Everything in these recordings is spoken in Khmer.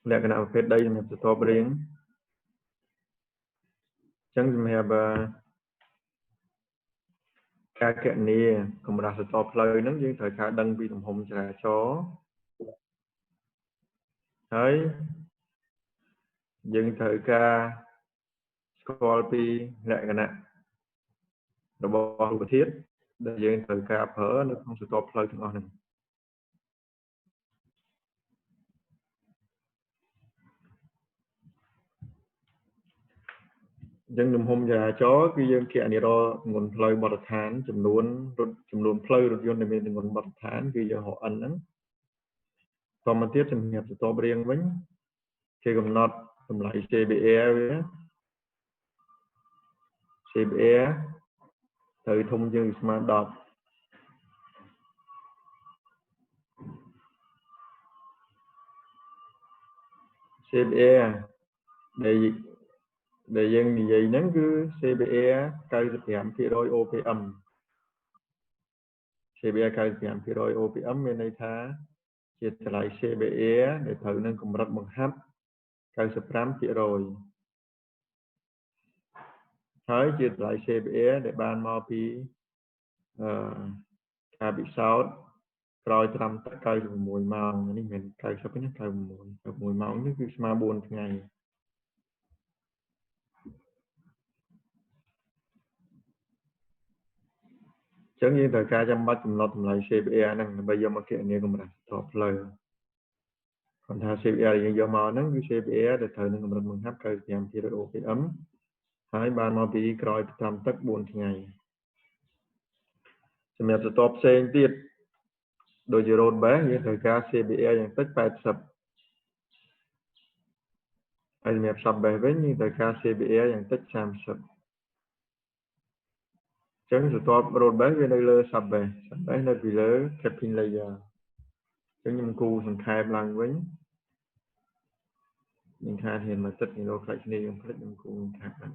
lẽ cái nào phết đây mình sẽ to riêng chẳng dùm hẹp ca kiện nè còn mình sẽ to play nó nhưng thời khá đăng bị đồng hồng trả chó đấy nhưng thời ca Scorpi lẽ cái nào nó bỏ của thiết để nhưng thời ca phở nó không sẽ to play thằng ngon này dân đồng hồng trả chó cái dân kiện này đó nguồn play bật thán chùm luôn play rồi dân này mình nguồn bật thán cái giờ họ ănហ្នឹងcòn mà tiếp chùm hẹp sẽ to riêng với khi cầm nọt cầm lại CBE với CBE thời thông dương smart dot CBE để dân như vậy nắng cứ CBE cây giảm khi đôi OPM CBE cây giảm khi đôi OPM bên đây tha chia lại CBE để thử nâng cùng rất bằng hấp cây sập rám khi rồi thấy chia lại CBE để ban mau pi bị sao rồi làm tất cây mùi màu này mình cây sắp nhất cây mùi màu nhất cứ mà buồn ngày chẳng như thời ca chăm bắt chăm lo tầm lại CBE năng bây giờ mà kiện này cũng là top lời còn tha CBE là do mà nắng cái CBE để thời năng mình hấp cây giảm thì độ cái ấm hai ban mà bị coi làm tất buồn ngày xem là top sen tiết đôi giờ rôn bé như thời ca CBE yang tất bài sập ai mẹp sập bé với như thời ca CBE yang tất sam sập chẳng sự top rôn bé với đây lơ sập bé nơi bị lơ kẹp layer chẳng như cu thằng khai bằng với mình khai thì mà tất nhiên nó phải đi không phải mình cu khai bằng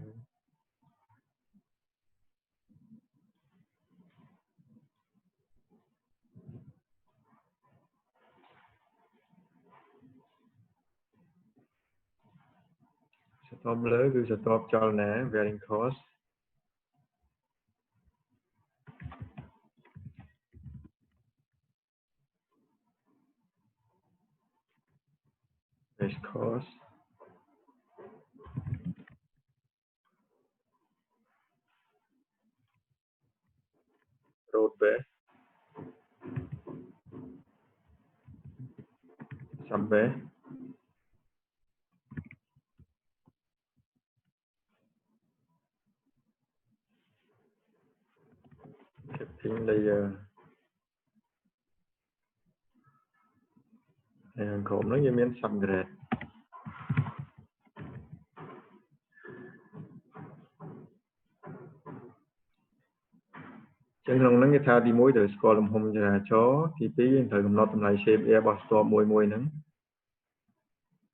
top lớn cứ top cho nè varying cost base cost road bé sub bé kẹp layer hàng khổm nó như miếng sub grade chẳng lòng nó như tha đi mối từ score làm hôm ra chó thì tí thời cầm nó tầm lại shape air box store mùi mùi nắng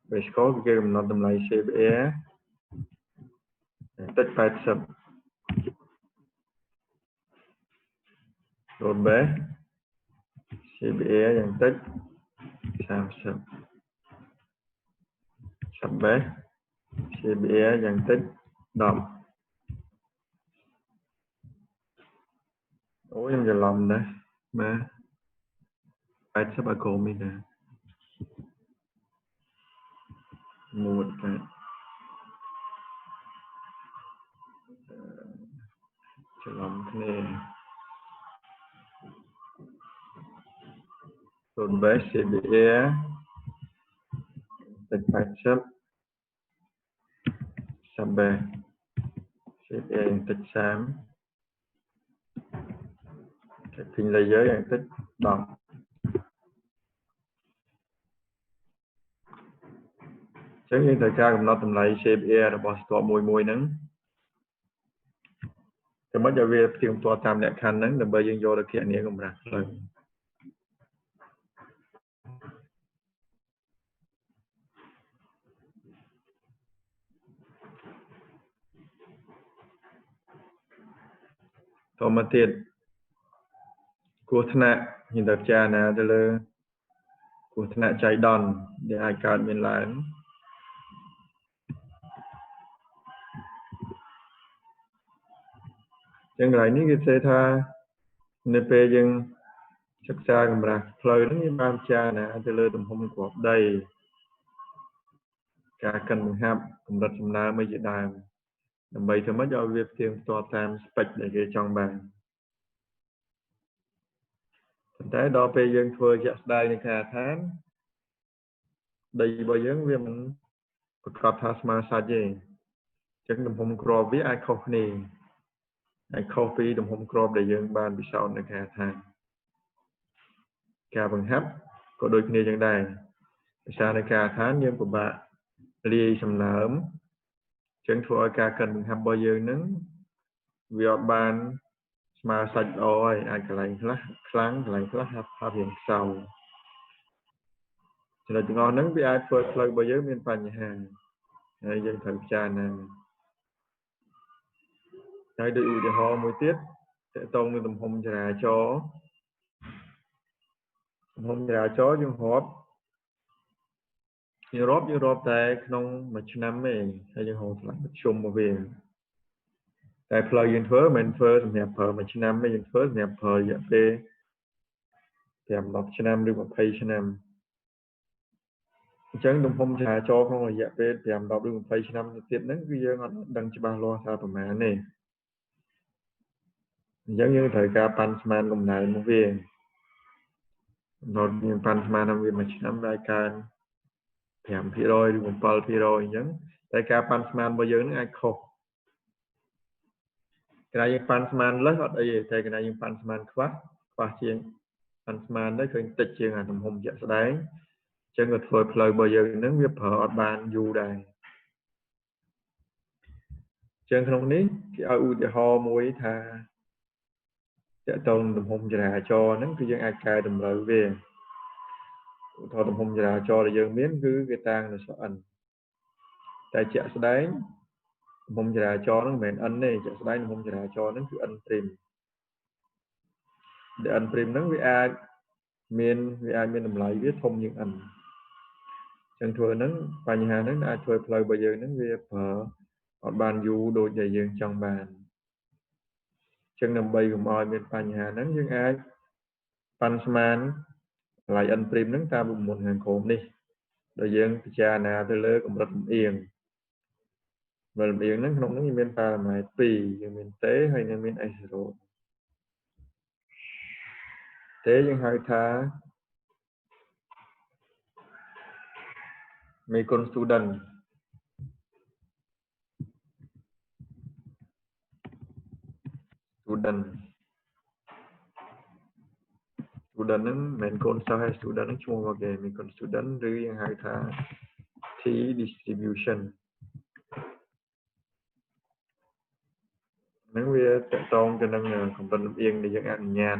về score cái cầm nó tầm lại shape air tất phải sub road bé shape air yang tất sam sub sub bé shape air yang tất đậm ôi em giờ lòng đấy mà phải sub ở cổ mình nè một cái giờ lòng thế này road bé shape air tất phải sub bé shape air yang tất sam cái pin laser yang tất đậm chẳng như thời ca cũng nó tầm lại shape air là bỏ store mùi mùi nắng cái mất giờ về tìmตัวตามแนวคันนั้นแต่เบอร์ยังโยตะเกียนี้ก็มาเลยต่อมาติดกูธนะหินตับจานะจะเลย គ្រោះថ្នាក់ចៃដន្យដែលអាចកើតមានឡើងចឹងកន្លែងនេះគេផ្សេងថានៅពេលយើងសិក្សាកម្រាស់ផ្លូវហ្នឹងយើងបានពិចារណាទៅលើទំហំក្របដីការកិនបង្ហាប់កម្រិតសំណើមអីជាដើមដើម្បីធ្វើម៉េចឲ្យវាផ្ទៀងផ្ទាត់តាមស្ពេចដែលគេចង់បានប៉ុន្តែដល់ពេលយើងធ្វើជាក់ស្ដែងនៅខាងឋានដីរបស់យើងវាមិនប្រកាសថាស្មើសាច់ទេអញ្ចឹងទំហំក្របវាអាចខុសគ្នាអាចខុសពីទំហំក្របដែលយើងបានពិសោធន៍នៅខាងឋានការបង្ហាប់ក៏ដូចគ្នាចឹងដែរភាសានៃការឋានយើងពិបាកលាយសំណើមចឹងធ្វើឲ្យការកិនបង្ហាប់របស់យើងនឹងវាអត់បានស្មើសាច់ល្អហើយអាចកន្លែងខ្លះខ្លាំងកន្លែងខ្លះហាប់រៀងខ្សោយចំណុចទាំងអស់ហ្នឹងវាអាចធ្វើឲ្យផ្លូវរបស់យើងមានបញ្ហាហើយយើងត្រូវពិចារណាហើយដូចឧទាហរណ៍មួយទៀតតកតងនឹងទំហំចរាចរណ៍ទំហំចរាចរណ៍យើងរាប់តែក្នុងមួយឆ្នាំទេហើយយើងហៅថ្លៃមធ្យមមកវាតែផ្លូវយើងធ្វើមិនធ្វើសម្រាប់ប្រើមួយឆ្នាំទេយើងធ្វើសម្រាប់ប្រើរយៈពេល5-10ឆ្នាំឬ20ឆ្នាំអញ្ចឹងទំហំចរាចរណ៍ក្នុងរយៈពេល5-10ឬ20ឆ្នាំទៀតហ្នឹងគឺយើងអត់ដឹងច្បាស់លាស់ថាប្រមាណទេអញ្ចឹងយើងត្រូវការប៉ាន់ស្មានកំណែមកវាដល់មានប៉ាន់ស្មានវាមួយឆ្នាំវាកើន5%ឬ7%អញ្ចឹងតែការប៉ាន់ស្មានរបស់យើងនឹងអាចខុសកន្លែងយើងប៉ាន់ស្មានលើសអត់អីទេតែកន្លែងយើងប៉ាន់ស្មានខ្វះជាងប៉ាន់ស្មានទៅឃើញតិចជាងអាទំហំជាក់ស្ដែងអញ្ចឹងក៏ធ្វើផ្លូវរបស់យើងនឹងវាប្រើអត់បានយូរដែរអញ្ចឹងក្នុងនេះគេឲ្យឧទាហរណ៍មួយថាតកតងទំហំចរាចរណ៍ហ្នឹងគឺយើងអាចកែតម្រូវវាឧទាហរណ៍ទំហំចរាចរណ៍ដែលយើងមានគឺគេតាំងនៅស្អិនតែជាក់ស្ដែងទំហំចរាចរណ៍ហ្នឹងមិនមែន n ទេជាក់ស្ដែងទំហំចរាចរណ៍ហ្នឹងគឺ n' ដែល n' ហ្នឹងវាអាចមានតម្លៃវាធំជាង n អញ្ចឹងធ្វើហ្នឹងបញ្ហាហ្នឹងអាចធ្វើផ្លូវរបស់យើងហ្នឹងវាប្រើអត់បានយូរដូចដែលយើងចង់បានអញ្ចឹងដើម្បីកុំឲ្យមានបញ្ហាហ្នឹងយើងអាចប៉ាន់ស្មានតម្លៃ n' ហ្នឹងតាមរូបមន្តខាងក្រោមនេះដែលយើងពិចារណាទៅលើកម្រិតលំអៀងហ្នឹងក្នុងនោះមានប៉ារ៉ាម៉ែត្រ2យើងមាន t ហើយនឹងមាន s0 t យើងហៅថា មេគុណ student ហ្នឹងមិនមែនកូនសិស្សទេ student ហ្នឹងឈ្មោះរបស់គេមេគុណ student ឬយើងហៅថា t distribution ហ្នឹងវាតកតងទៅនឹងកម្រិតលំអៀងដែលយើងអនុញ្ញាត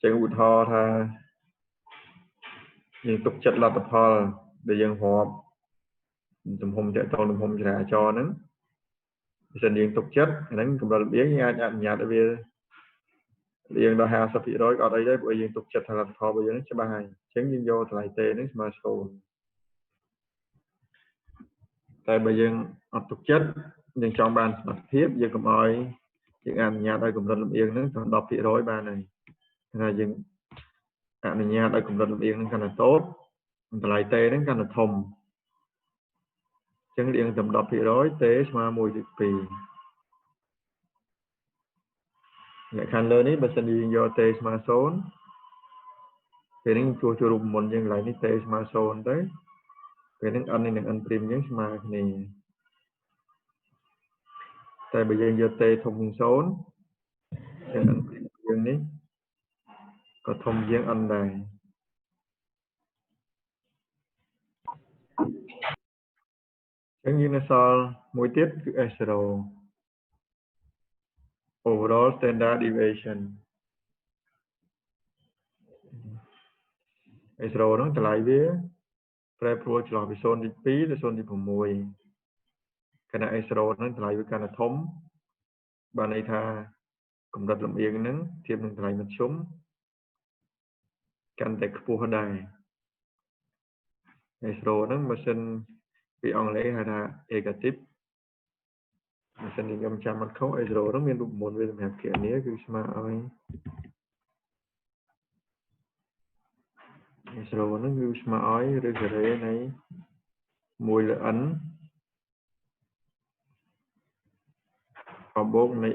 ចឹងឧទាហរណ៍ថាយើងទុកចិត្តលទ្ធផលដែលយើងរាប់ទំហំតកតងទំហំចរាចរណ៍ហ្នឹងបើសិនយើងទុកចិត្តហ្នឹងកម្រិតលំអៀងយើងអាចអនុញ្ញាតឲ្យវាលៀងដល់ 50% ក៏អត់អីដែរព្រោះយើងទុកចិត្តថាលទ្ធផលរបស់យើងច្បាស់ហើយអញ្ចឹងយើងយកតម្លៃតេហ្នឹងស្មើ0តែបើយើងអត់ទុកចិត្តយើងចង់បានសមត្ថភាពយើងកុំឲ្យយើងអនុញ្ញាតឲ្យកម្រិតលំអៀងហ្នឹងទៅ 10% បានហើយថាយើងអនុញ្ញាតឲ្យកម្រិតលំអៀងហ្នឹងកាន់តែតូចតម្លៃតេហ្នឹងកាន់តែធំអញ្ចឹងលៀងតែ 10% តេស្មើ1/2លក្ខខណ្ឌលើនេះបើសិនយើងយកតេស្មើ0ពេលនេះជួរូបមន្តយើងកន្លែងនេះតេស្មើ0ទៅពេលនេះ n និង n' យើងស្មើគ្នាតែបើយើងយកតេធំជាង0ចឹង n' យើងនេះក៏ធំជាង n ដែរចឹងយើងនៅសល់មួយទៀតគឺ S0 overall standard deviation S0 ហ្នឹងតម្លៃវាប្រែប្រួលចន្លោះពី0.2ទៅ0.6ខណៈ S0 ហ្នឹងតម្លៃវាកាន់តែធំបានន័យថាកម្រិតលំអៀងហ្នឹងធៀបនឹងតម្លៃមធ្យម កាន់តែខ្ពស់ដែរហើយ slow ហ្នឹងម៉ាស៊ីនពីអង់គ្លេសហៅថា negative ម៉ាស៊ីននេះខ្ញុំចាំអត់ខុស slow ហ្នឹងមានរូបមន្តវាសម្រាប់គណនាគឺស្មើឲ្យ slow ហ្នឹងគឺស្មើឲ្យឬការ៉េនៃ1 លើ n បូកនៃ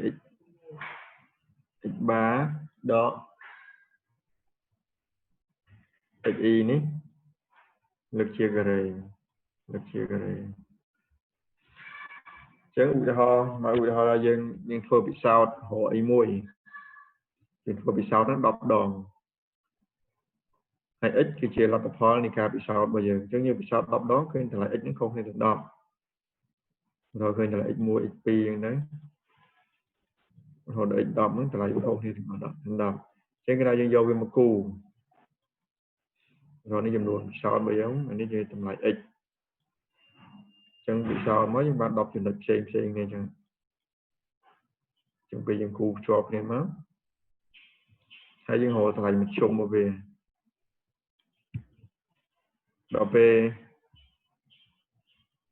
x bar ដក xe នេះលើកជាការ៉េអញ្ចឹងឧទាហរណ៍ថាយើងធ្វើពិសោធន៍រកអីមួយយើងធ្វើពិសោធន៍ហ្នឹង10 ដងហើយ x គឺជាលទ្ធផលនៃការពិសោធន៍របស់យើងអញ្ចឹងយើងពិសោធន៍10 ដងឃើញតម្លៃ x ហ្នឹងខុសគ្នាទៅ10រកឃើញតម្លៃ x1 x2 អញ្ចឹងរហូតដល់ x 10ហ្នឹងតម្លៃវាខុសគ្នាទាំង10អញ្ចឹងគេថាយើងយកវាមកគូរកនេះចំនួនពិសោធន៍របស់យើងអានេះជាតម្លៃ x អញ្ចឹងពិសោធន៍មកយើងបាន10ចំណុចផ្សេងគ្នាអញ្ចឹងពេលយើងគូភ្ជាប់គ្នាមកហើយយើងរកតម្លៃមធ្យមមកវាដល់ពេល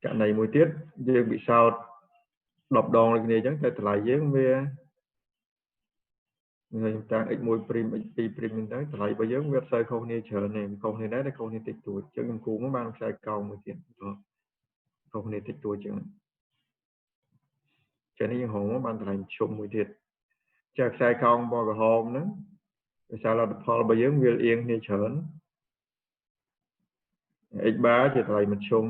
ករណីមួយទៀតយើងពិសោធន៍10 ដងដូចគ្នាអញ្ចឹងតែតម្លៃយើងវាខ្ញុំតាំង x1 ព្រីម x2 ព្រីមហ្នឹងទៅតម្លៃរបស់យើងវាអត់សូវខុសគ្នាច្រើនទេខុសគ្នាដែរតែខុសគ្នាតិចតួចអញ្ចឹងខ្ញុំគូមកបានខ្សែកោងមួយទៀតខុសគ្នាតិចតួចអញ្ចឹងនេះយើងរកមកបានតម្លៃមធ្យមមួយទៀតចាខ្សែកោងពណ៌ក្រហមហ្នឹងដោយសារលទ្ធផលរបស់យើងវាអៀងគ្នាច្រើន x bar ជាតម្លៃមធ្យម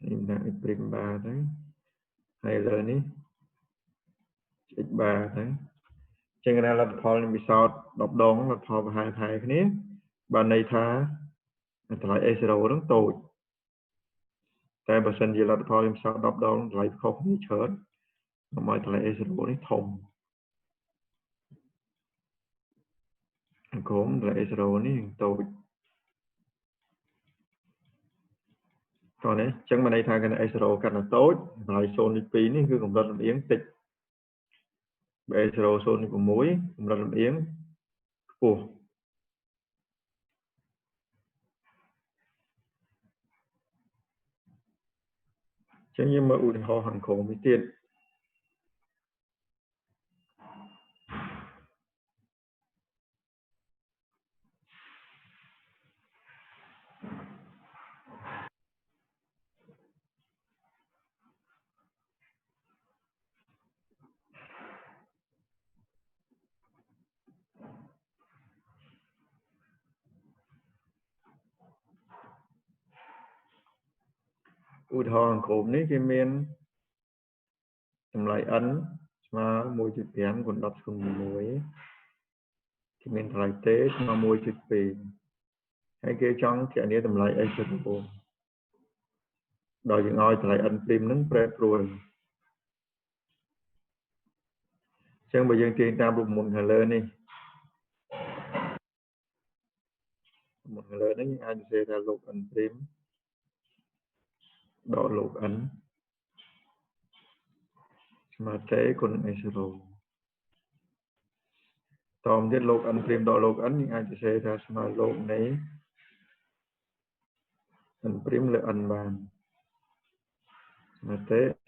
នេះដាក់ x ព្រីម bar ទៅហើយលើនេះ x bar ទៅចឹងគេថាលទ្ធផលនៃពិសោធន៍10 ដងលទ្ធផលប្រហែលគ្នាបានន័យថាតម្លៃ a0 ហ្នឹងតូចតែបើសិនជាលទ្ធផលនៃពិសោធន៍10 ដងតម្លៃខុសគ្នាច្រើនដើម្បីតម្លៃ a0 នេះធំក្រុមតម្លៃ a0 នេះតូចតោះនេះចឹងមានន័យថាកាន់តែ a0 កាន់តែតូចតម្លៃ0នេះ2នេះគឺកម្រិតលំអៀងតិចបើ a0 0នេះ6កម្រិតលំអៀងខ្ពស់ចឹងយើងមើលឧទាហរណ៍ខាងក្រោមនេះទៀតឧទាហរណ៍ខាងក្រោមនេះគេមានតម្លៃ n ស្មើ 1.5 គុណ10ស្មើ6គេមានតម្លៃ t ស្មើ 1.2 ហើយគេចង់គណនាតម្លៃ x ដល់យើងឲ្យតម្លៃ n ព្រីមហ្នឹងប្រែប្រួលអញ្ចឹងបើយើងទាញតាមរូបមន្តខាងលើនេះរូបមន្តខាងលើនេះអាចសរសេរថាលោក n ព្រីមដកលោក n ស្មើ t គុណ x0 តមកទៀតលោក n ព្រីមដកលោក n យើងអាចសរសេរថាស្មើលោកនៃ n ព្រីមលើ n បានស្មើ t 0អញ្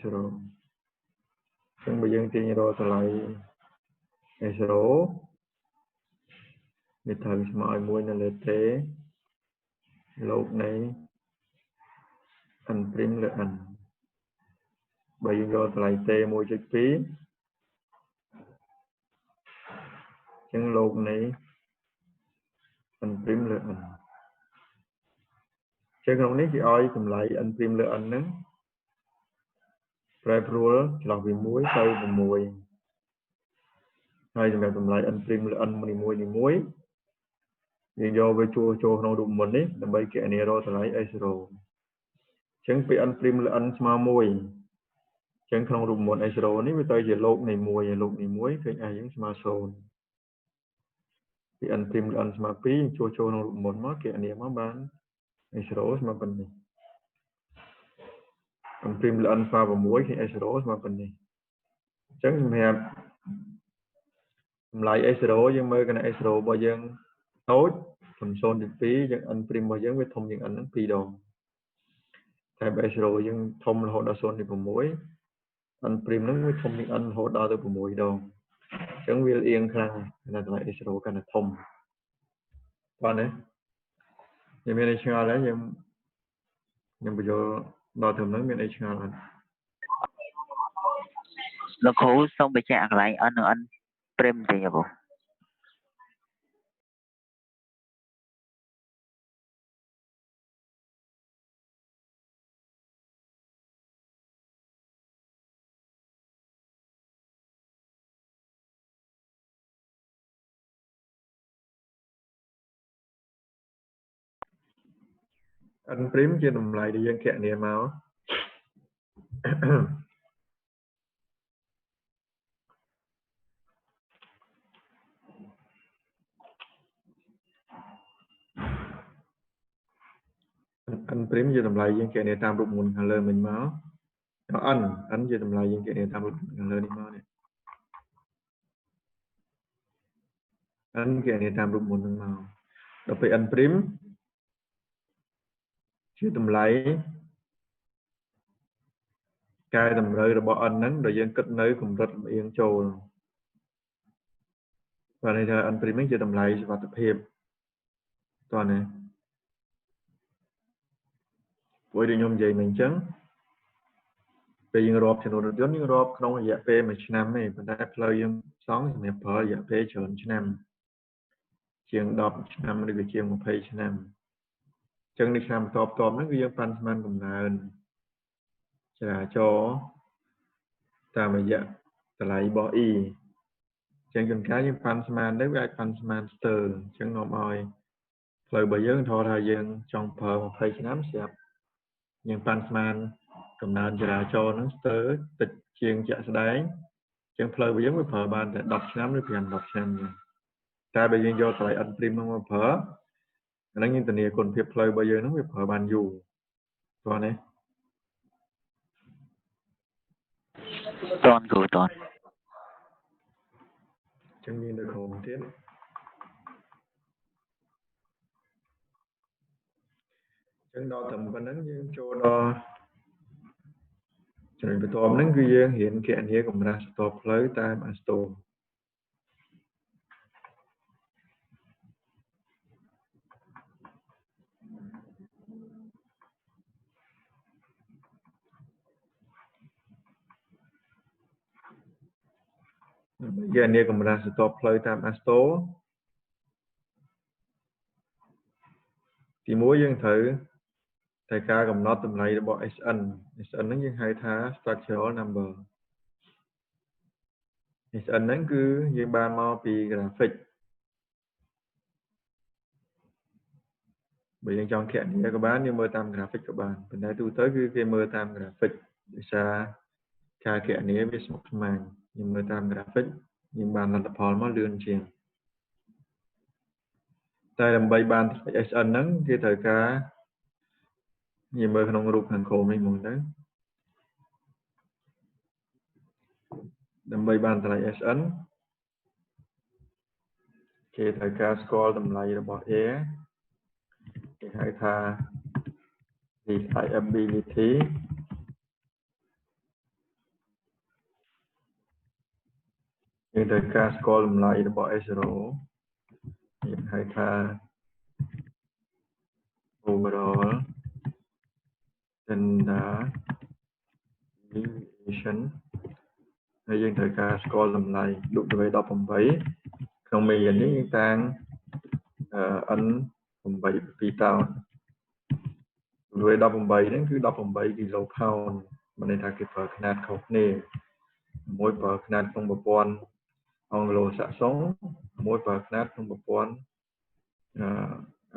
ចឹងបើយើងទាញរកតម្លៃ x0 វាត្រូវស្មើឲ្យ1នៅលើ t លោកនៃ n ព្រីមលើ n បើយើងយកតម្លៃ t 1.2អញ្ចឹងលោកនៃ n ព្រីមលើ n អញ្ចឹងក្នុងនេះគេឲ្យតម្លៃ n ព្រីមលើ n ហ្នឹងប្រែប្រួលចន្លោះពី1ទៅ6ហើយសម្រាប់តម្លៃ n ព្រីមលើ n នីមួយយើងយកវាចូលក្នុងរូបមន្តនេះដើម្បីគណនារកតម្លៃ x0 អញ្ចឹងពេល n ព្រីមលើ n ស្មើ1អញ្ចឹងក្នុងរូបមន្ត x0 នេះវាទៅជាលោកនៃ1ហើយលោកនៃ1ឃើញ a យើងស្មើ0ពី n ព្រីមលើ n ស្មើ2ចូលក្នុងរូបមន្តមកគណនាមកបាន x0 ស្មើប៉ុណ្នេះ n ព្រីមលើ n ស្មើ6ឃើញ x0 ស្មើប៉ុណ្នេះអញ្ចឹងសម្រាប់តម្លៃ x0 យើងមើលកណ្ដា x0 របស់យើង តូចចំ 0 ទី 2 យើង n ព្រីមរបស់យើងវាធំជាង n ហ្នឹង 2 ដងតែបើ s0 យើងធំរហូតដល់ 0 ទី 6 n ព្រីមហ្នឹងវាធំជាង n រហូតដល់ទៅ 6 ដងអញ្ចឹងវាអៀងខ្លាំងណាស់តម្លៃ s0 កាន់តែធំបាទណាយើងមានអីឆ្ងល់ហើយខ្ញុំបញ្យល់ដល់ត្រឹមហ្នឹងមានអីឆ្ងល់អត់លោកគ្រូសូមបញ្ជាក់កន្លែង n និង n ព្រីមទេបងn ព្រីមជាតម្លៃដែលយើងគណនាមកn ព្រីមជាតម្លៃយើងគណនាតាមរូបមន្តខាងលើមិញមក n ជាតម្លៃយើងគណនាតាមរូបមន្តខាងលើនេះមកនេះ n គណនាតាមរូបមន្តហ្នឹងមកដល់ពេល n ព្រីមជាតម្លៃកែតម្រូវរបស់ n ហ្នឹងដែលយើងគិតនៅកម្រិតលំអៀងចូលបាទន័យថា n ព្រីមហ្នឹងជាតម្លៃសុវត្ថិភាពតោះណាព្រោះដូចខ្ញុំនិយាយមិញអញ្ចឹងពេលយើងរាប់ចំនួនរថយន្តយើងរាប់ក្នុងរយៈពេល1ឆ្នាំទេប៉ុន្តែផ្លូវយើងសង់សម្រាប់ប្រើរយៈពេលច្រើនឆ្នាំជាង10ឆ្នាំឬក៏ជាង20ឆ្នាំអញ្ចឹងនៅឆ្នាំបន្ទាប់ហ្នឹងគឺយើងប៉ាន់ស្មានកំណើនចរាចរណ៍តាមរយៈតម្លៃរបស់ e អញ្ចឹងជួនកាលយើងប៉ាន់ស្មានទៅវាអាចប៉ាន់ស្មានស្ទើរអញ្ចឹងនាំឲ្យផ្លូវរបស់យើងថាយើងចង់ប្រើ20ឆ្នាំស្រាប់យើងប៉ាន់ស្មានកំណើនចរាចរណ៍ហ្នឹងស្ទើរតិចជាងជាក់ស្ដែងអញ្ចឹងផ្លូវរបស់យើងវាប្រើបានតែ10ឆ្នាំឬ5-10ឆ្នាំតែបើយើងយកតម្លៃ n ព្រីមមកប្រើអាហ្នឹងយើងធានាគុណភាពផ្លូវរបស់យើងហ្នឹងវាប្រើបានយូរព្រោះនេះតន់គ្រូតន់អញ្ចឹងមាននៅក្រោមទៀតអញ្ចឹងដល់ត្រឹមប៉ុណ្្នឹងយើងចូលដល់ចំណុចបន្ទាប់ហ្នឹងគឺយើងរៀនគណនាកម្រាស់ស្ទប់ផ្លូវតាមអាស្តូគណនាកម្រាស់ស្ទប់ផ្លូវតាមអាស្តូទី1យើងត្រូវតែការកំណត់តម្លៃរបស់ SN ហ្នឹងយើងហៅថា structural number SN ហ្នឹងគឺយើងបានមកពី graphic បើយើងចង់គណនាក៏បានយើងមើលតាម graphic ក៏បានប៉ុន្តែទូទៅគឺគេមើលតាម graphic ដោយសារការគណនាវាស្មុគស្មាញយើងមើលតាម graphic យើងបានលទ្ធផលមកលឿនជាងតែដើម្បីបាន SN ហ្នឹងគេត្រូវការយើងមើលក្នុងរូបខាងក្រោមនេះហ្មងទៅដើម្បីបានតម្លៃ SN គេត្រូវការស្គាល់តម្លៃរបស់ A គេហៅថា reliability យើងត្រូវការស្គាល់តម្លៃរបស់ S0 យើងហៅថា overall standard deviation ហើយយើងត្រូវការស្គាល់តម្លៃ W18 ក្នុងមេរៀននេះយើងតាំងn 8 2តោន W18 ហ្នឹងគឺ18គីឡូផោនមានន័យថាគេប្រើຂະຫນាតខុសគ្នាមួយប្រើຂະຫນាតក្នុងប្រព័ន្ធអង់ក្លូសាក់សុងមួយប្រើຂະຫນាតក្នុងប្រព័ន្ធ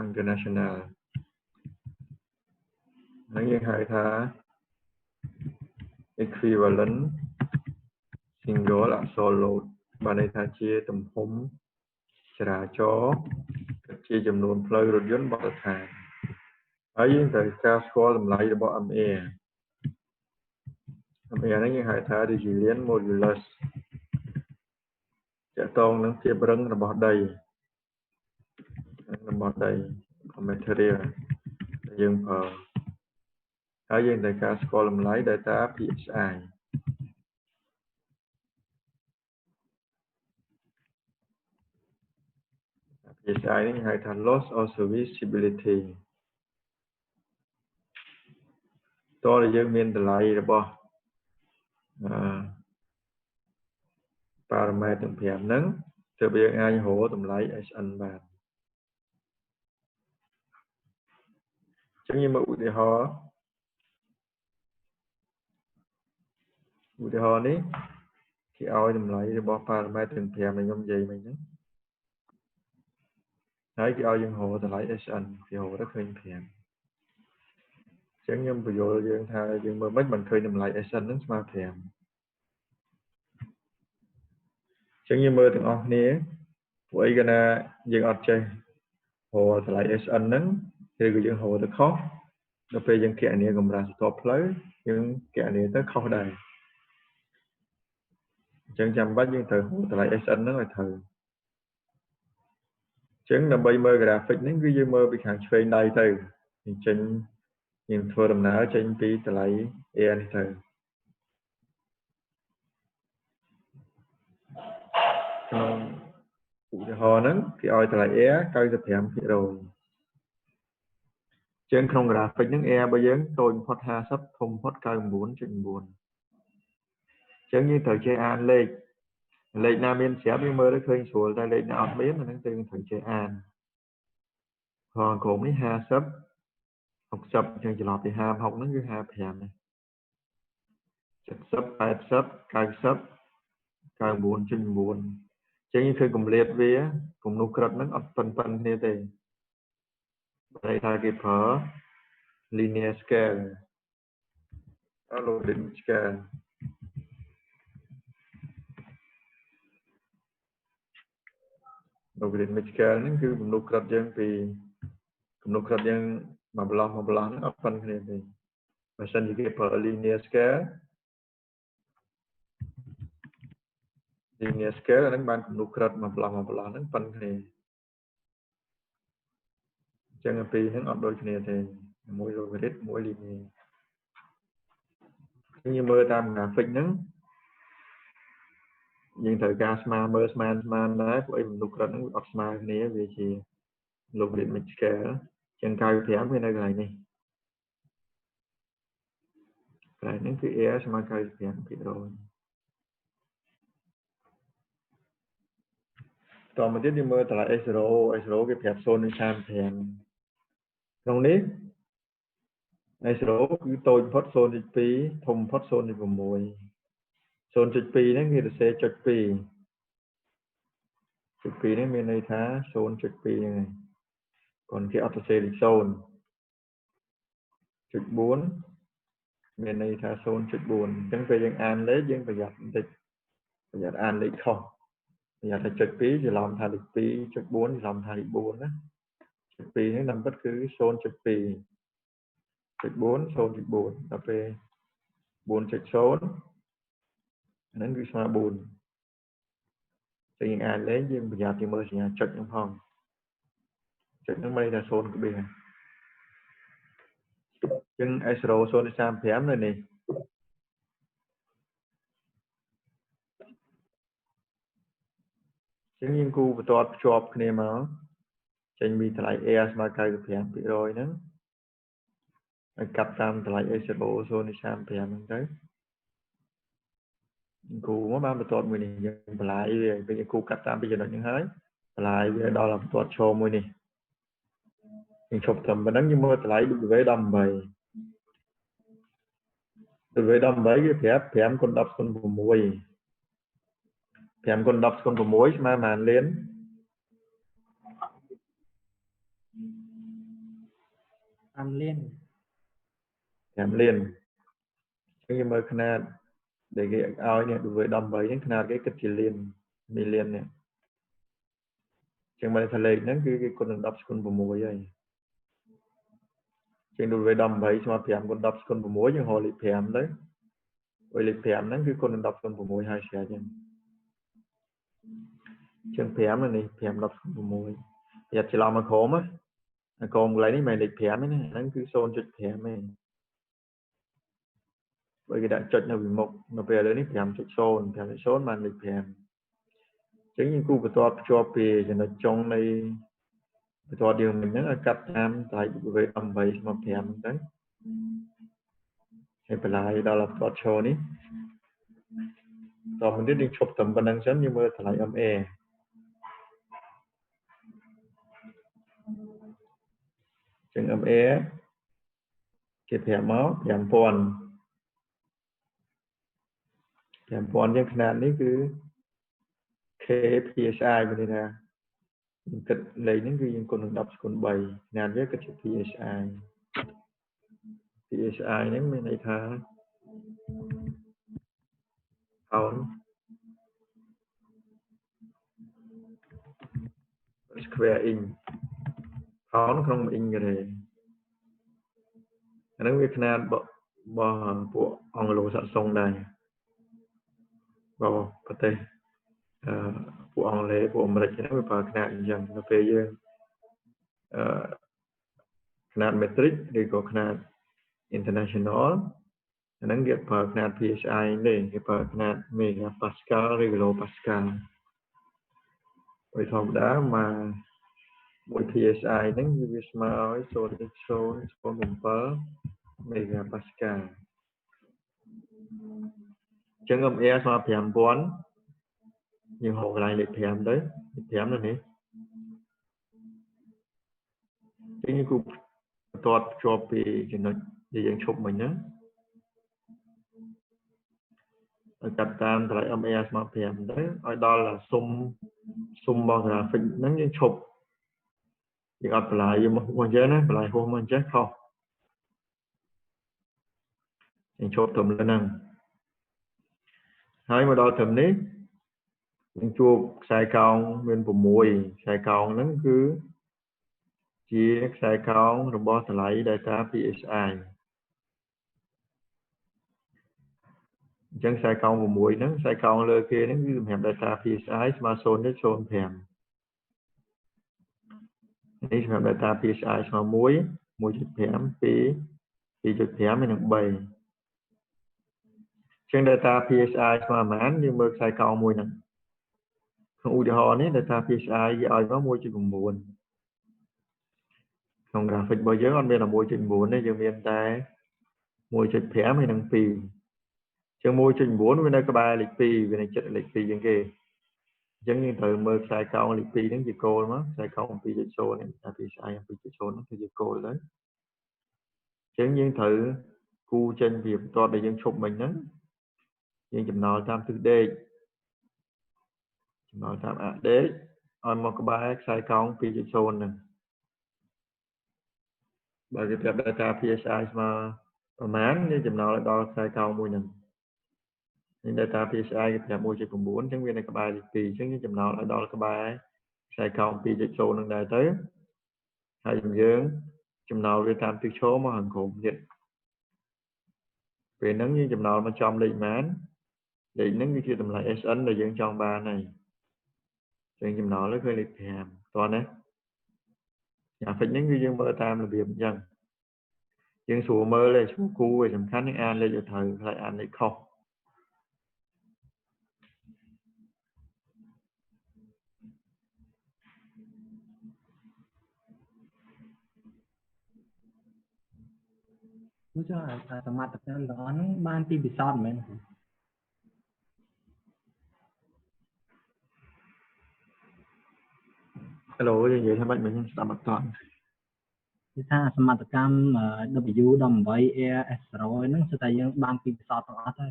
international ហើយយើងហៅថា equivalent single axle load បានន័យថាជាទំហំចរាចរណ៍គិតជាចំនួនផ្លូវរថយន្តបទដ្ឋានហើយយើងត្រូវការស្គាល់តម្លៃរបស់ MA ហ្នឹងយើងហៅថា resilient modulus ទាក់ទងនឹងភាពរឹងរបស់ដី តំបន់ដី material ដែលយើងប្រើហើយយើងត្រូវការស្គាល់តម្លៃ data PSI PSI នេះហៅថា loss or serviceability តើយើងមានតម្លៃរបស់ប៉ារ៉ាម៉ែត្រទាំង5ហ្នឹងទើបយើងអាចរកតម្លៃ SN បានអញ្ចឹងយើងមើលឧទាហរណ៍នេះគេឲ្យតម្លៃរបស់ប៉ារ៉ាម៉ែត្រទាំង5ដែលខ្ញុំនិយាយមិញហ្នឹងហើយគេឲ្យយើងរកតម្លៃ SN គេរកទៅឃើញ5អញ្ចឹងខ្ញុំបញ្យល់យើងថាយើងមើលមិនឃើញតម្លៃ SN ហ្នឹងស្មើ5អញ្ចឹងយើងមើលទាំងអស់គ្នាព្រោះអីកាលណាយើងអត់ចេះរកតម្លៃ SN ហ្នឹងឬក៏យើងរកទៅខុសដល់ពេលយើងគណនាកម្រាស់ស្រទាប់ផ្លូវយើងគណនាទៅខុសដែរអញ្ចឹងចាំបាច់យើងត្រូវរកតម្លៃ SN ហ្នឹងឲ្យត្រូវអញ្ចឹងដើម្បីមើល graphic ហ្នឹងគឺយើងមើលពីខាងឆ្វេងដៃទៅយើងធ្វើដំណើរចេញពីតម្លៃ A នេះទៅក្នុងឧទាហរណ៍ហ្នឹងគេឲ្យតម្លៃ A 95%ជាងក្នុង graphic ហ្នឹង A របស់យើងតូចបំផុត50ធំបំផុត 99.9 អញ្ចឹងយើងត្រូវចេះអានលេខណាមានស្រាប់យើងមើលទៅឃើញស្រួលតែលេខណាអត់មានអាហ្នឹងគឺយើងត្រូវចេះអានផងក្រុមនេះ50 60អញ្ចឹងច្រឡំពី50 60ហ្នឹងគឺ55ណា70 80 90 99.9 អញ្ចឹងយើងឃើញកម្រិតវាគំនូសក្រិតហ្នឹងអត់ប៉ុនគ្នាទេបើថាគេប្រើ linear scale logarithmic scale ហ្នឹងគឺគំនូសក្រិតយើងពីគំនូសក្រិតយើងមួយប្លោះហ្នឹងអត់ប៉ុនគ្នាទេបើសិនជាគេប្រើ linear scale អាហ្នឹងបានគំនូសក្រិតមួយប្លោះហ្នឹងប៉ុនគ្នាអញ្ចឹងពីរហ្នឹងអត់ដូចគ្នាទេមួយ logarit មួយ linear យើងមើលតាម graphic ហ្នឹងយើងត្រូវការមើលស្មានដែរព្រោះអីគំនូសក្រិតហ្នឹងអត់ស្មើគ្នាវាជា logarithmic scale អញ្ចឹង95វានៅកន្លែងនេះកន្លែងហ្នឹងគឺ A ស្មើ95%តមកទៀតយើងមើលតម្លៃ S0 គេប្រាប់0.35ក្នុងនេះ S0 គឺតូចបំផុត 0.2 ធំបំផុត 0.6 0.2 ហ្នឹងគេសរសេរចុច2ហ្នឹងមានន័យថា 0.2 ហ្នឹងហើយcònគេអត់សរសេរលេខ0.4 មានន័យថា 0.4 អញ្ចឹងពេលយើងអានលេខយើងប្រយ័ត្នបន្តិចប្រយ័ត្នអានលេខខុសប្រយ័ត្នថាចុច2ច្រឡំថាលេខ2.4ច្រឡំថាលេខ4ណាចុច2ហ្នឹងតាមពិតគឺ 0.2 0.4 ដល់ពេល 4.0 ហ្នឹងគឺស្មើ4តែយើងអានលេខយើងប្រយ័ត្នយើងមើលសញ្ញាចុចហ្នឹងផងចុចហ្នឹងមានន័យថា0ក្បៀសអញ្ចឹង S0 0.35 នៅនេះអញ្ចឹងយើងគូបន្ទាត់ភ្ជាប់គ្នាមកចេញពីតម្លៃ A ស្មើ 95% ហ្នឹងហើយកាត់តាមតម្លៃ S0 0.35 ហ្នឹងទៅគូមកបានបន្ទាត់មួយនេះយើងបន្លាយវាពេលយើងគូកាត់តាមពីចំណុចហ្នឹងហើយបន្លាយវាដល់បន្ទាត់ឈរមួយនេះយើងឈប់ត្រឹមប៉ុណ្ណឹងយើងមើលតម្លៃ W18 W18 វាប្រាប់5គុណ10គុណ6 5គុណ10គុណ6ស្មើប៉ុន្មានលាន5លាន5លានអញ្ចឹងយើងមើលຂະຫນាតដែលគេឲ្យនេះ W18 ហ្នឹងຂະຫນាតគេគិតជាលានមីលាននេះអញ្ចឹងបើថាលេខហ្នឹងគឺគេគុណនឹង10គុណ6ហើយជាង W18 ស្មើ5គុណ10គុណ6យើងរកលេខ5ទៅហើយលេខ5ហ្នឹងគឺគុណនឹង10គុណ6ហើយស្រេចហ្នឹងអញ្ចឹង5នេះ5 10គុណ6 Việt chỉ làm mà khóm á khóm lấy này mày lịch phèm ấy này nó cứ xôn chụp phèm ấy bởi vì đã chụp nó bị mộc nó về lấy này phèm chụp xôn mà lịch phèm chứng như khu vực toa cho về cho nó trong này toa điều mình nó là cắt tam tại về âm bảy mà phèm đấy hay phải lại đó là toa cho ní toa mình đi chụp tầm bên đằng sớm như mưa lại âm e chứng âm e cái phèm máu phèm ponยังขนาดนี้คือ KPSI ไปเลยนะกิดเลยนั่นคือยังคนดับคนใบงานเยอะกับ PSI นั้นไม่ในท่าเอา square inch เอาក្នុង inch เลยอันนั้นវាขนาดบ่ពួកអង់គ្លេសស័ក្តិសមដែរบ่ប្រទេសពួកអង់គ្លេសពួកអាមេរិកហ្នឹងវាប្រើขนาดអញ្ចឹងទៅពេលយើងขนาด metric ឬក៏ขนาด international អាហ្នឹងគេប្រើขนาด PSI ទេគេប្រើขนาด megapascal ឬ kilopascal ដោយធម្មតាមកមួយ PSI ហ្នឹងវាស្មើឲ្យ 0.007 megapascal អញ្ចឹង MA ស្មើ 5000 យើងហៅកន្លែងលេខ5ទៅលេខ5នៅនេះអញ្ចឹងគឺបន្ទាត់ភ្ជាប់ពីចំណុចដែលយើងឈប់មិញហ្នឹងឲ្យកាត់តាមតម្លៃ MA ស្មើ5ទៅឲ្យដល់សុំរបស់ graphic ហ្នឹងយើងឈប់យើងអត់បន្លាយយើងមកអញ្ចឹងណាបន្លាយហួសមកអញ្ចឹងខុសយើងឈប់ត្រឹមលើហ្នឹងហើយមកដល់ត្រឹមនេះយើងជួបខ្សែកោងមាន6ខ្សែកោងហ្នឹងគឺជាខ្សែកោងរបស់តម្លៃ data PSI អញ្ចឹងខ្សែកោង6ហ្នឹងខ្សែកោងលើគេហ្នឹងគឺសម្រាប់ data PSI ស្មើ 0.05 នេះសម្រាប់ data PSI ស្មើ1 1.5 2 2.5 ហើយនិង3អញ្ចឹង data PSI ស្មើប៉ុន្មានយើងមើលខ្សែកោងមួយហ្នឹងក្នុងឧទាហរណ៍នេះ data PSI គេឲ្យមក 1.9 ក្នុង graphic របស់យើងអត់មានតែ 1.9 ទេយើងមានតែ 1.5 ហើយនិង2ចឹង 1.9 វានៅក្បែរលេខ2វានៅជិតលេខ2ជាងគេអញ្ចឹងយើងត្រូវមើលខ្សែកោងលេខ2ហ្នឹងជាគោលមកខ្សែកោង 2.0 នេះតែ PSI 2.0 ហ្នឹងគឺជាគោលទៅអញ្ចឹងយើងត្រូវគូចេញពីបន្ទាត់ដែលយើងឈប់មិញហ្នឹងយើងចំណោលតាមទិសដេកចំណោលតាមអាដេកឲ្យមកក្បែរខ្សែកោង 2.0 ហ្នឹងបើគេប្រាប់ data PSI ស្មើប្រមាណយើងចំណោលឲ្យដល់ខ្សែកោងមួយហ្នឹងនេះ data PSI គេប្រាប់ 1.9 អញ្ចឹងវានៅក្បែរលេខ2អញ្ចឹងយើងចំណោលឲ្យដល់ក្បែរខ្សែកោង 2.0 ហ្នឹងដែរទៅហើយយើងចំណោលវាតាមទិសឈរមកខាងក្រោមទៀតពេលហ្នឹងយើងចំណោលមកចំលេខប៉ុន្មានលេខហ្នឹងគឺជាតម្លៃ SN ដែលយើងចង់បានហើយអញ្ចឹងចំណោលទៅឃើញលេខ5តោះណា graphic ហ្នឹងគឺយើងមើលតាមរបៀបអញ្ចឹងយើងស្រួលមើលទេស្រួលគូឯសំខាន់នឹងអានលេខឲ្យត្រូវខ្លាចអានលេខខុសនោះចុះសមត្ថភាពទាំងអស់ហ្នឹងបានពីពិសោធន៍មែនទេហេឡូយើងនិយាយថាម៉េចមិញស្ដាប់អត់ទាន់គឺថាសមត្ថកម្ម W18AS0 ហ្នឹងគឺតែយើងបានពីពិសោធន៍ទាំងអស់ទៅ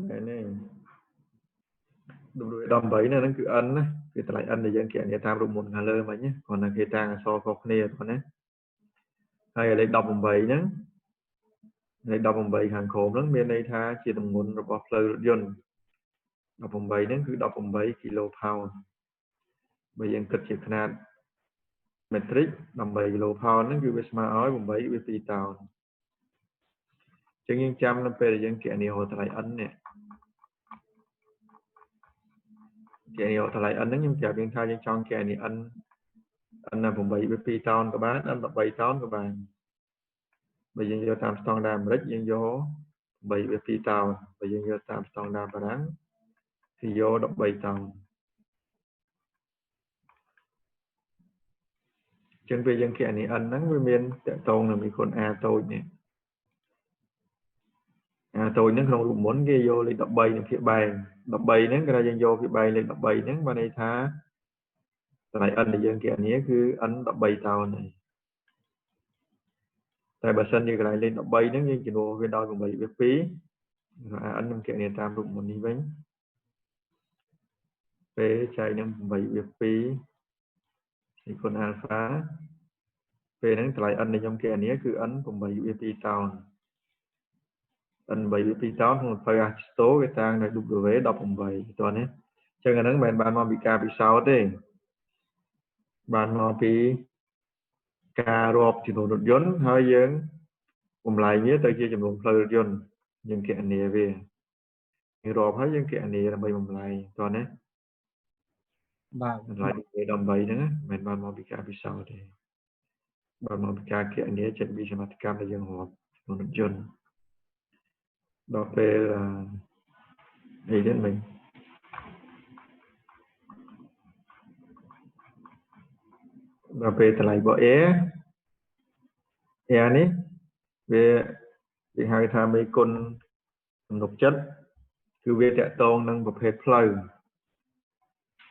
មែនទេ W18 ហ្នឹងគឺ N ណាគឺតម្លៃ N ដែលយើងគណនាតាមរូបមន្តខាងលើមិញណាគ្រាន់តែគេតាំងអក្សរខុសគ្នាប៉ុណ្ណាហើយលេខ18ហ្នឹងលេខ18ខាងក្រោមហ្នឹងមានន័យថាជាទម្ងន់របស់ផ្លូវរថយន្ត18ហ្នឹងគឺ18 kilopound បើយើងគិតជាຂະຫນາດ metric 18 kilopound ហ្នឹងគឺវាស្មើឲ្យ8វា2តោនអញ្ចឹងយើងចាំនៅពេលដែលយើងគណនារកតម្លៃ n នេះ kẻ này ở lại ấn nhưng kẻ bên thay nhưng trong kẻ này ấn là vùng 7 với pi town các bạn ấn là 7 town các bạn bây giờ vô tam stong đam rất nhưng vô 7 với pi town bây giờ vô tam stong đam và đáng thì vô đọc 7 town chân về dân kẻ này ấn nắng với miền tệ tôn làมีคน A tôi nè tôi nó không muốn ghi vô lên đọc 7 phía bài đọc 7 nó cái ra dân vô phía bài lên đọc 7 nó mà đây tha lại ấn là dân kẻ này cứ ấn đọc 7 tàu này tại bà sân như cái này lên đọc 7 nó như chỉ vô cái đôi của 7 với phí và ấn năm kẻ này tam rụng một đi bánh về chạy năm 7 với phí thì con alpha về nó lại ấn này trong kẻ này cứ ấn cùng 7 với phí tàu ấn 7 với phí tàu không phải tố cái trang này đục đồ vế đọc cùng 7 toàn ấy cho nên nó bạn mà bị ca bị sao thế bạn mà bị ca rộp thì nó đột dốn hơi dân cùng lại nhé tới kia chùm lùng phơi dồn nhưng kẻ này về nhưng rộp hết những kẻ này là bay cùng lại toàn ấy lại để đòn bẩy nữa mình bạn mà bị ca bị sao thế bạn mà bị ca kẻ này chân bị mặt cam là dân họp nó đột dồn đó về là ý đến mình đó về lại bỏ này về thì hai tham mấy con nộp chấtคือវាតកតងនឹងប្រភេទផ្លូវ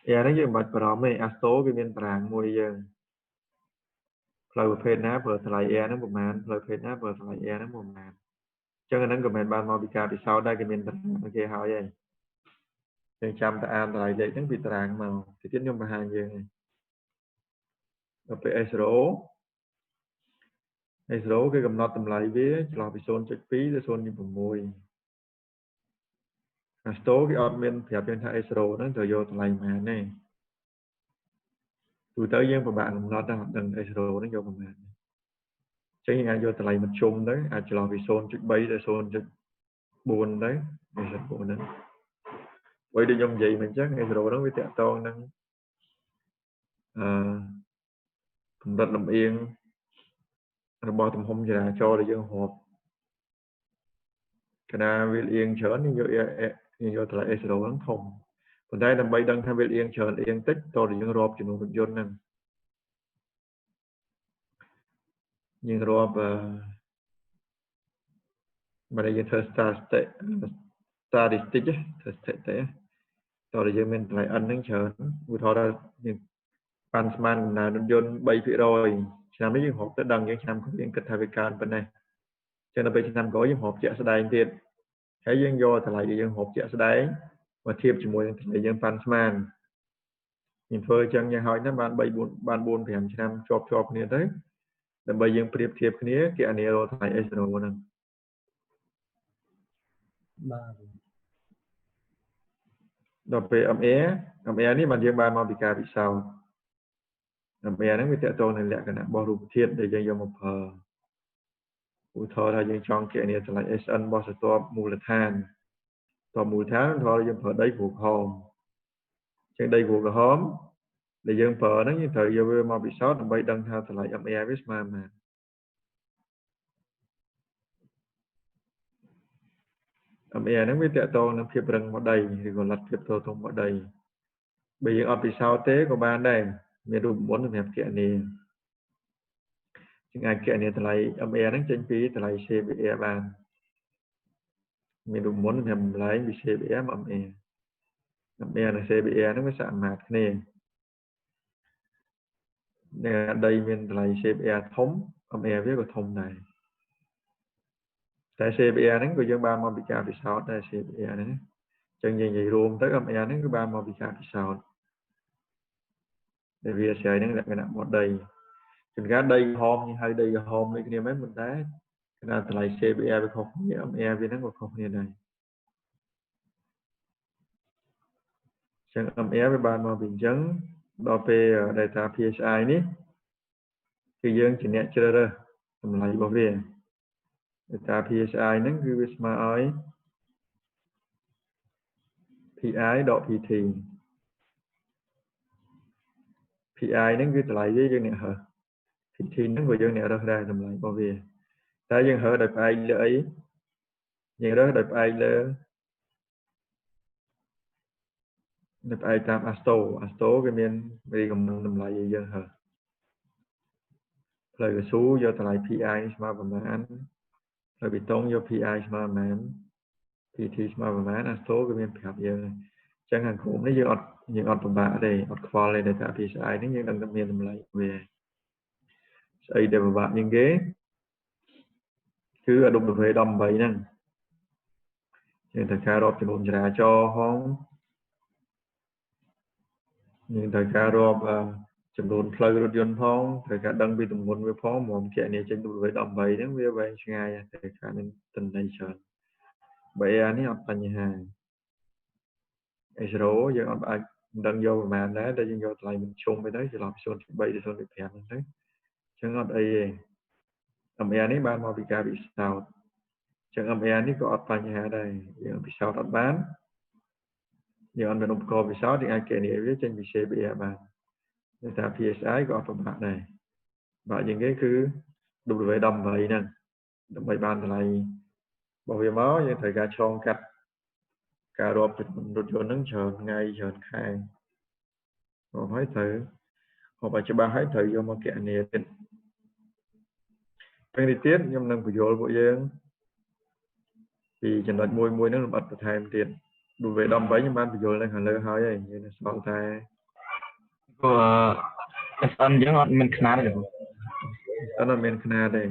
ហ្នឹងយើងមិនបាច់បារម្ភទេអាស្តូវាមានតារាងមួយយើងផ្លូវប្រភេទណាប្រើថ្លៃ air ហ្នឹងប្រហែលផ្លូវប្រភេទណាប្រើថ្លៃ air ហ្នឹងប្រហែលអញ្ចឹងអាហ្នឹងក៏មិនបានមកពីការពិសោធន៍ដែរគេមានតារាងគេហើយហើយយើងចាំតែអានតម្លៃលេខហ្នឹងពីតារាងមកទីទៀតខ្ញុំបង្ហាញយើងដល់ពេល S0 គេកំណត់តម្លៃវាចន្លោះពី 0.2 ទៅ 0.6 អាស្តូគេអត់មានប្រាប់យើងថា S0 ហ្នឹងត្រូវយកតម្លៃប៉ុន្មានទេទូទៅយើងពិបាកកំណត់ដែរអត់ដឹង S0 ហ្នឹងយកប៉ុន្មានចឹងយើងអាចយកតម្លៃមធ្យមទៅអាចចន្លោះពី 0.3 ទៅ 0.4 ទៅ S0 ហ្នឹងបើដូចខ្ញុំនិយាយមិនអញ្ចឹង S0 ហ្នឹងវាតកតងនឹងកម្រិតលំអៀងរបស់ទំហំចរាចរណ៍ដែលយើងរាប់កណាវាលអៀងច្រើនយើងយកតម្លៃ S0 ហ្នឹងធំប៉ុន្តែដើម្បីដឹងថាវាលអៀងច្រើនអៀងតិចតើយើងរាប់ចំនួនរថយន្តហ្នឹងយើងរាប់បើយើងធ្វើ statistic ធ្វើស្ថិតិតើយើងមានតម្លៃ n ហ្នឹងច្រើនឧទាហរណ៍ថាយើងប៉ាន់ស្មានកំណើនរថយន្ត 3% ឆ្នាំនេះយើងរាប់ទៅដឹងយើងឆ្នាំក្រោយយើងគិតថាវាកើនប៉ុណ្ណេះចឹងដល់ពេលឆ្នាំក្រោយយើងរាប់ជាក់ស្ដែងទៀតហើយយើងយកតម្លៃដែលយើងរាប់ជាក់ស្ដែងមកធៀបជាមួយនឹងតម្លៃយើងប៉ាន់ស្មានយើងធ្វើចឹងយ៉ាងហោចណាស់បាន3 4 5ឆ្នាំជាប់គ្នាទៅដើម្បីយើងប្រៀបធៀបគ្នាគេអានេះរកតម្លៃ S0 ហ្នឹងបាទដល់ពេល MA នេះបានយើងបានមកពីការពិសោធន៍ MA ហ្នឹងវាតកតងនឹងលក្ខណៈរបស់រូបធាតុដែលយើងយកមកប្រើឧទាហរណ៍ថាយើងចង់គណនាតម្លៃ SN របស់ស្រទាប់មូលដ្ឋានឧទាហរណ៍យើងប្រើដីព្រោះក្រហមចឹងដីព្រោះក្រហមដែលយើងប្រើហ្នឹងយើងត្រូវយកវាមកពិសោធន៍ដើម្បីដឹងថាតម្លៃ MA វាស្មើប៉ុន្មានMA ហ្នឹងវាតកតងនឹងភាពរឹងរបស់ដីឬក៏លទ្ធភាពចូលធំរបស់ដីបើយើងអត់ពិសោធន៍ទេក៏បានដែរមានរូបមន្តសម្រាប់គណនាជាងអាចគណនាតម្លៃ MA ហ្នឹងចេញពីតម្លៃ CBA បានមានរូបមន្តសម្រាប់បំលែងពី CBA មក MA និង CBA ហ្នឹងវាសមាមាត្រគ្នាដែលដីមានតម្លៃ CBA ធំ MA វាក៏ធំដែរតែ CBA ហ្នឹងក៏យើងបានមកពីការពិសោធន៍ដែរ CBA ហ្នឹងចឹងយើងនិយាយរួមទៅ MA ហ្នឹងគឺបានមកពីការពិសោធន៍ដែលវាអាស្រ័យនឹងលក្ខណៈរបស់ដីជួនកាលដីក្រហមយើងហៅដីក្រហមដូចគ្នាមែនប៉ុន្តែគណៈតម្លៃ CBA វាខុសគ្នា MA វាហ្នឹងក៏ខុសគ្នាដែរចឹង MA វាបានមកពីអញ្ចឹងដល់ពេល data PSI នេះគឺយើងជាអ្នកជ្រើសរើសតម្លៃរបស់វា data PSI ហ្នឹងគឺវាស្មើឲ្យ PI ដក PT PI ហ្នឹងគឺតម្លៃវាយើងអ្នកហើ PT ហ្នឹងក៏យើងអ្នករើសដែរតម្លៃរបស់វាតែយើងហើដោយផ្អែកលើអីយើងរើសដោយផ្អែកលើដោយផ្អែកតាម ASTO គេមានវាកំណត់តម្លៃឲ្យយើងហើផ្លូវកស៊ូយកតម្លៃ PI ស្មើប្រមាណផ្លូវបេតុងយក PI ស្មើប្រមាណ PT ស្មើប្រមាណ ASTO គេមានប្រាប់យើងអញ្ចឹងខាងក្រោមនេះយើងអត់ពិបាកទេអត់ខ្វល់ទេតែ PSI នេះយើងដឹងតែមានតម្លៃវាស្អីដែលពិបាកជាងគេគឺ W18 ហ្នឹងយើងត្រូវការរាប់ចំនួនចរាចរណ៍ផងយើងត្រូវការរាប់ចំនួនផ្លូវរថយន្តផងត្រូវការដឹងពីទម្ងន់វាផងមកគណនាចេញ W18 ហ្នឹងវាវែងឆ្ងាយត្រូវការមានទិន្នន័យច្រើនបើអានេះអត់បញ្ហា A0 យើងអត់អាចដឹងយកប្រមាណដែរតែយើងយកតម្លៃមិនជុំទៅចន្លោះពី0.3ទៅ0.5ហ្នឹងទៅអញ្ចឹងអត់អីទេ MR នេះបានមកពីការពិសោធន៍អញ្ចឹង MR នេះក៏អត់បញ្ហាដែរយើងពិសោធន៍អត់បានយើងអត់មានឧបករណ៍ពិសោធន៍យើងអាចគណនាវាចេញពី CBR បានតែ PSI ក៏អត់ពិបាកដែរបាក់ជាងគេគឺ W18 ហ្នឹងដើម្បីបានតម្លៃរបស់វាមកយើងត្រូវការឆ្លងកាត់ការរាប់ចំនួនរថយន្តហ្នឹងច្រើនថ្ងៃច្រើនខែរាប់ហើយត្រូវរាប់ឲ្យច្បាស់ហើយត្រូវយកមកគណនាទៀតពេលនេះទៀតខ្ញុំនឹងបញ្យល់ពួកយើងពីចំណុចមួយហ្នឹងលម្អិតបន្ថែមទៀត W18 ខ្ញុំបានបញ្យល់នៅខាងលើហើយយើងនឹងស្គាល់តែក៏ SN យើងអត់មានຂະຫນາດទេ អត់មានຂະຫນາດទេ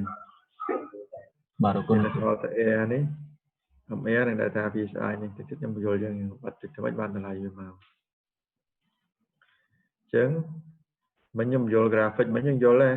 បាទអរគុណ ស្គាល់តែ air នេះ MR និង data PSI នេះតិចខ្ញុំបញ្យល់យើងអត់តិចធ្វើម៉េចបានតម្លៃវាមកអញ្ចឹងមិញខ្ញុំបញ្យល់ graphic មិញយើងយល់ទេ